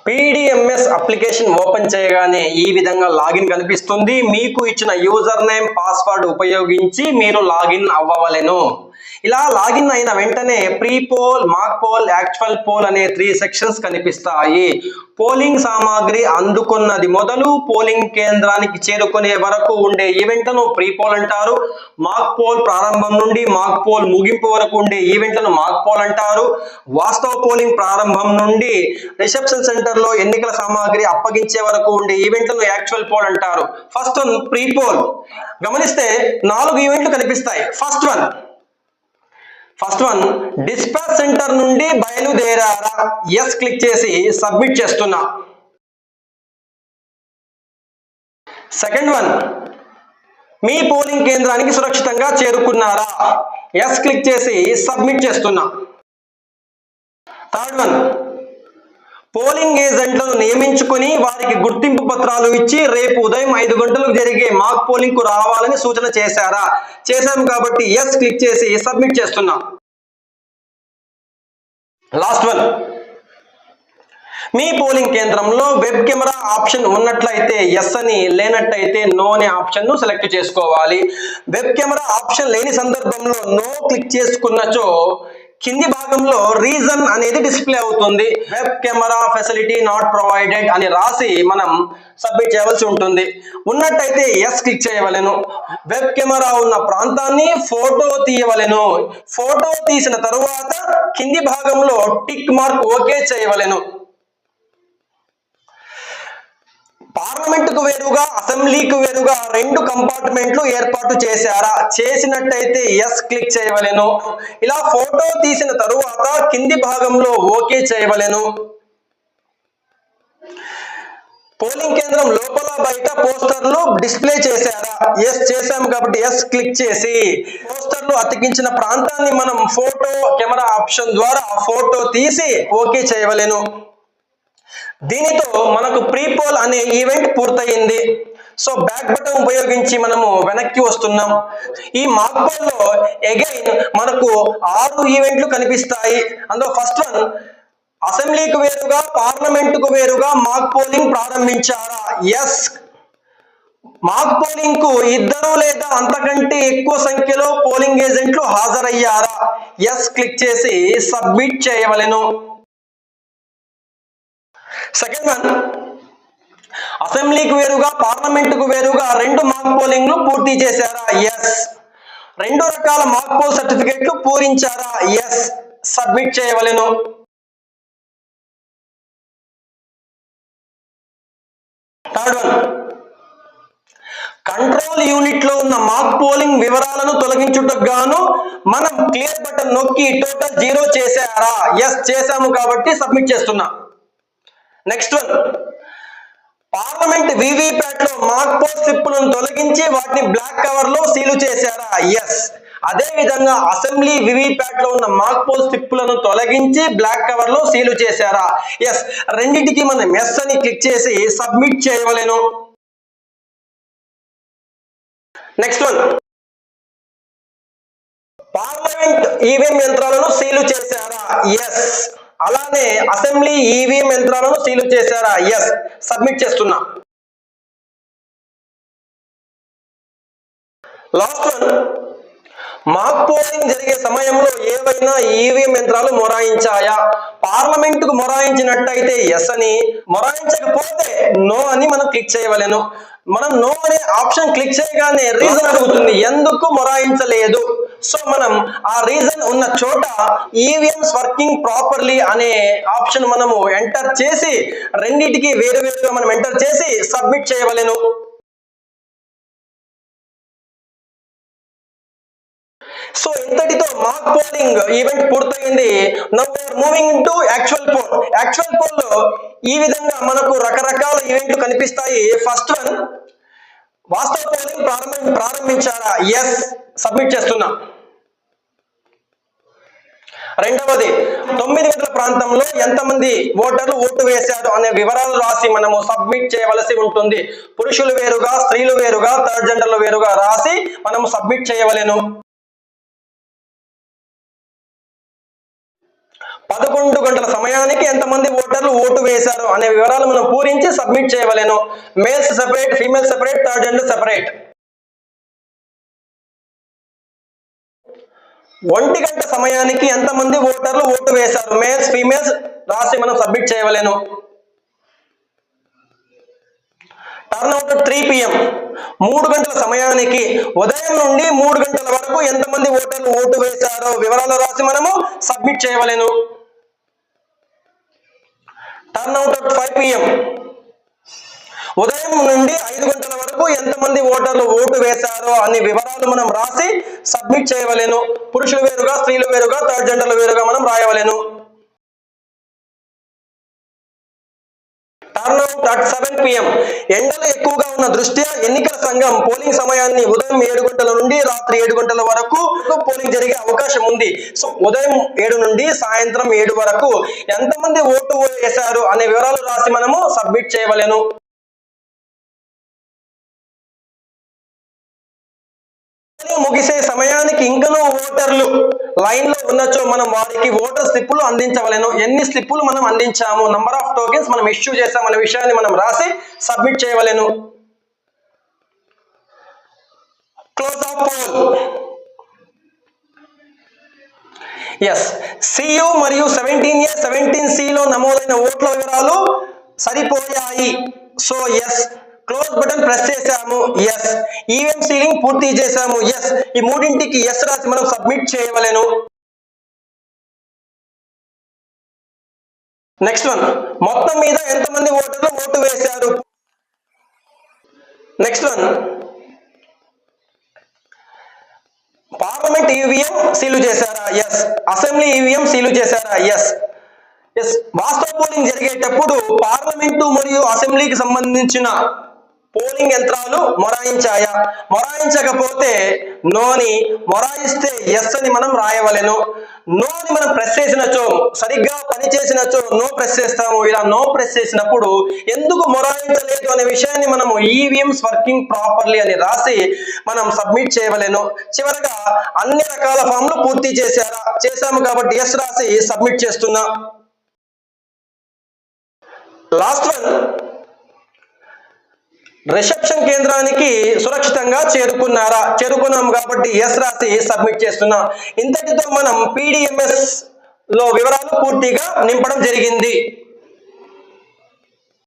పీడిఎంఎస్ application open చేయగానే ఈ విధంగా లాగిన్ కనిపిస్తుంది. మీకు ఇచ్చిన యూజర్ నేమ్ పాస్వర్డ్ ఉపయోగించి మీరు లాగిన్ అవ్వవలెను. ఇలా లాగిన్ అయిన వెంటనే pre poll, mock poll, actual pole అనే 3 సెక్షన్స్ కనిపిస్తాయి. పోలింగ్ సామాగ్రి అందుకున్నది మొదలు పోలింగ్ కేంద్రానికి చేరుకునే వరకు ఉండే ఈవెంట్లను ప్రీ పోల్ అంటారు. మాక్ పోల్ ప్రారంభం నుండి మాక్ పోల్ ముగింపు వరకు ఉండే ఈవెంట్లను మాక్ పోల్ అంటారు. వాస్తవ పోలింగ్ ప్రారంభం నుండి రిసెప్షన్ సెంటర్ లో ఎన్నికల సామాగ్రి అప్పగించే వరకు ఉండే ఈవెంట్లను యాక్చువల్ పోల్ అంటారు. First one pre poll. గమనిస్తే 4 ఈవెంట్లు కనిపిస్తాయి. ఫస్ట్ వన్ డిస్పాచ్ సెంటర్ నుండి బయలుదేరారా, ఎస్ క్లిక్ చేసి సబ్మిట్ చేస్తున్నా. సెకండ్ వన్ మీ పోలింగ్ కేంద్రానికి సురక్షితంగా చేరుకున్నారా, ఎస్ క్లిక్ చేసి సబ్మిట్ చేస్తున్నా. థర్డ్ వన్ పోలింగ్ ఏజెంట్లను నియమించుకొని వారికి గుర్తింపు పత్రాలు ఇచ్చి రేపు ఉదయం 5 గంటలకు జరిగే మాక్ పోలింగ్ కు రావాలని సూచన చేశారా, చేశాము కాబట్టి ఎస్ క్లిక్ చేసి సబ్మిట్ చేస్తున్నా. లాస్ట్ వన్ మీ పోలింగ్ కేంద్రంలో వెబ్ కెమెరా ఆప్షన్ ఉన్నట్లయితే ఎస్ అని, లేనట్టయితే నో అనే ఆప్షన్ ను సెలెక్ట్ చేసుకోవాలి. వెబ్ కెమెరా ఆప్షన్ లేని సందర్భంలో నో క్లిక్ చేసుకున్నచో కింది భాగంలో రీజన్ అనేది డిస్ప్లే అవుతుంది. Web camera facility not provided అని రాసి మనం సబ్మిట్ చేయవలసి ఉంటుంది. ఉన్నట్టయితే ఎస్ క్లిక్ చేయవలెను. వెబ్ కెమెరా ఉన్న ప్రాంతాన్ని ఫోటో తీయవలెను. ఫోటో తీసిన తరువాత కింది భాగంలో టిక్ మార్క్ ఓకే చేయవలెను. పార్లమెంటుకు వేరుగా అసెంబ్లీకి వేరుగా 2 కంపార్ట్మెంట్లు ఏర్పాటు చేశారా, చేసినట్టయితే ఎస్ క్లిక్ చేయవలెను. ఇలా ఫోటో తీసిన తరువాత కింది భాగంలో ఓకే చేయవలెను. పోలింగ్ కేంద్రం లోపల బయట పోస్టర్లు డిస్ప్లే చేశారా, ఎస్ చేశాము కాబట్టి ఎస్ క్లిక్ చేసి పోస్టర్లు అతికించిన ప్రాంతాన్ని మనం ఫోటో కెమెరా ఆప్షన్ ద్వారా ఫోటో తీసి ఓకే చేయవలెను. దీనితో మనకు ప్రీ పోల్ అనే ఈవెంట్ పూర్తయింది. సో బ్యాక్ బటన్ ఉపయోగించి మనము వెనక్కి వస్తున్నాం. ఈ మాక్ పోల్ లో అగైన్ మనకు 6 ఈవెంట్లు కనిపిస్తాయి. అందులో ఫస్ట్ వన్ అసెంబ్లీకి వేరుగా పార్లమెంటుకు వేరుగా మాక్ పోలింగ్ ప్రారంభించారా, ఎస్. మాక్ పోలింగ్ కు 2 లేదా అంతకంటే ఎక్కువ సంఖ్యలో పోలింగ్ ఏజెంట్లు హాజరయ్యారా, ఎస్ క్లిక్ చేసి సబ్మిట్ చేయవలెను. సెకండ్ వన్ అసెంబ్లీకి వేరుగా పార్లమెంటుకు వేరుగా 2 మాక్ పోలింగ్లు పూర్తి చేశారా, ఎస్. 2 రకాల మాక్ పోల్ సర్టిఫికెట్లు పూరించారా, ఎస్ సబ్మిట్ చేయవలెను. థర్డ్ వన్ కంట్రోల్ యూనిట్ లో ఉన్న మాక్ పోలింగ్ వివరాలను తొలగించుటకు గాను మనం క్లియర్ బటన్ నొక్కి టోటల్ 0 చేశారా, ఎస్ చేశాము కాబట్టి సబ్మిట్ చేస్తున్నా. నెక్స్ట్ వన్ పార్లమెంట్ వివిప్యాట్ లో మాక్ పోల్ స్లిప్పులను తొలగించి వాటిని బ్లాక్ కవర్ లో సీలు చేశారా, ఎస్. అదే విధంగా అసెంబ్లీ వివిప్యాట్ లో ఉన్న మాక్ పోల్ స్లిప్పులను తొలగించి బ్లాక్ కవర్ లో సీలు చేశారా, ఎస్. రెండింటికి మనం ఎస్ అని క్లిక్ చేసి సబ్మిట్ చేయవలెను. నెక్స్ట్ వన్ పార్లమెంట్ ఈవీఎం యంత్రాలను సీలు చేశారా, ఎస్. అలానే అసెంబ్లీ ఈవీఎం యంత్రాలను సీలు చేశారా, ఎస్ సబ్మిట్ చేస్తున్నా. లాస్ట్ వన్ మాక్ పోలింగ్ జరిగే సమయంలో ఏవైనా ఈవీఎం యంత్రాలు మొరాయించాయా, పార్లమెంటుకు మొరాయించినట్టయితే ఎస్ అని, మొరాయించకపోతే నో అని మనం క్లిక్ చేయవలెను. మనం నో అనే ఆప్షన్ క్లిక్ చేయగానే రీజన్ అడుగుతుంది, ఎందుకు మొరాయించలేదు. సో మనం ఆ రీజన్ ఉన్న చోట ఈవీఎంస్ వర్కింగ్ ప్రాపర్లీ అనే ఆప్షన్ మనము ఎంటర్ చేసి రెండింటికి వేరువేరుగా మనం ఎంటర్ చేసి సబ్మిట్ చేయవలెను. సో ఇంతటితో మాక్ పోలింగ్ ఈవెంట్ పూర్తయింది. Now we are moving into actual poll. Actual poll లో ఈ విధంగా మనకు రకరకాల ఈవెంట్లు కనిపిస్తాయి. ఫస్ట్ వన్ వాస్తవ పోలింగ్ ప్రారంభించారా, ఎస్ సబ్మిట్ చేస్తున్నా. రెండవది 9 గంటల ప్రాంతంలో ఎంతమంది ఓటర్లు ఓటు వేశారు అనే వివరాలు రాసి మనము సబ్మిట్ చేయవలసి ఉంటుంది. పురుషులు వేరుగా స్త్రీలు వేరుగా థర్డ్ జెండర్లు వేరుగా రాసి మనము సబ్మిట్ చేయవలెను. 11 గంటల సమయానికి ఎంతమంది ఓటర్లు ఓటు వేశారు అనే వివరాలు మనం పూరించి సబ్మిట్ చేయవలెను. Males separate, female separate, third gender separate. 1 గంట సమయానికి ఎంతమంది ఓటర్లు ఓటు వేశారు, మేల్స్ ఫీమేల్స్ రాసి మనం సబ్మిట్ చేయవలెను. టర్న్అవుట్ 3 PM 3 గంటల సమయానికి ఉదయం నుండి 3 గంటల వరకు ఎంతమంది ఓటర్లు ఓటు వేశారో వివరాలు రాసి మనము సబ్మిట్ చేయవలెను. టర్న్అవుట్ 5 PM ఉదయం నుండి 5 గంటల వరకు ఎంతమంది ఓటర్లు ఓటు వేశారో అనే వివరాలు మనం రాసి సబ్మిట్ చేయవలెను. పురుషులు వేరుగా, స్త్రీలు వేరుగా, థర్డ్ జెండర్లు వేరుగా మనం రాయవలెను. టర్న్అవుట్ 7 PM ఎండలు ఎక్కువగా ఉన్న దృష్ట్యా ఎన్నికల సంఘం పోలింగ్ సమయాన్ని ఉదయం 7 గంటల నుండి రాత్రి 7 గంటల వరకు పోలింగ్ జరిగే అవకాశం ఉంది. సో ఉదయం 7 నుండి సాయంత్రం 7 వరకు ఎంతమంది ఓటు వేశారు అనే వివరాలు రాసి మనము సబ్మిట్ చేయవలెను. ముగిసే సమయానికి ఇంకనూ ఓటర్లు లైన్ లో ఉన్నచో మనం వారికి ఓటర్ స్లిప్పులు అందించవలెను. ఎన్ని స్లిప్పులు మనం అందించాము, నంబర్ ఆఫ్ టోకెన్స్ మనం ఇష్యూ చేసామనే విషయాన్ని మనం రాసి సబ్మిట్ చేయవలెను. Close of poll. Yes, CU మరియు 17A 17C లో నమోదైన ఓట్ల వివరాలు సరిపోయాయి. So yes, close button press చేసాము. ఎస్, ఈవీఎం సీలింగ్ పూర్తి చేసాము. ఎస్, ఈ మూడింటికి ఎస్ రాసి మనం సబ్మిట్ చేయవలెను. నెక్స్ట్ వన్, మొత్తం మీద ఎంతమంది ఓటర్లు ఓటు వేశారు. Next one, parliament EVM seal చేశారా. ఎస్, అసెంబ్లీ ఈవీఎం సీలు చేశారా. ఎస్. ఎస్, వాస్తవ పోలింగ్ జరిగేటప్పుడు పార్లమెంటు మరియు అసెంబ్లీకి సంబంధించిన పోలింగ్ యంత్రాలు మొరాయించాయా, మొరాయించకపోతే నోని, మొరాయిస్తే ఎస్ అని మనం రాయవలెను. నోని మనం ప్రెస్ చేసినచో, సరిగ్గా పనిచేసినచో నో ప్రెస్ చేస్తాము. ఇలా నో ప్రెస్ చేసినప్పుడు ఎందుకు మొరాయించలేదు అనే విషయాన్ని మనము ఈవీఎంస్ వర్కింగ్ ప్రాపర్లీ అని రాసి మనం సబ్మిట్ చేయవలెను. చివరగా అన్ని రకాల ఫామ్లు పూర్తి చేశారా, చేశాము కాబట్టి ఎస్ రాసి సబ్మిట్ చేస్తున్నా. లాస్ట్ వన్, రిసెప్షన్ కేంద్రానికి సురక్షితంగా చేరుకున్నారా, చేరుకున్నాం కాబట్టి ఎస్ రాసి సబ్మిట్ చేస్తున్నాం. ఇంతటితో మనం PDMS లో వివరాలు పూర్తిగా నింపడం జరిగింది.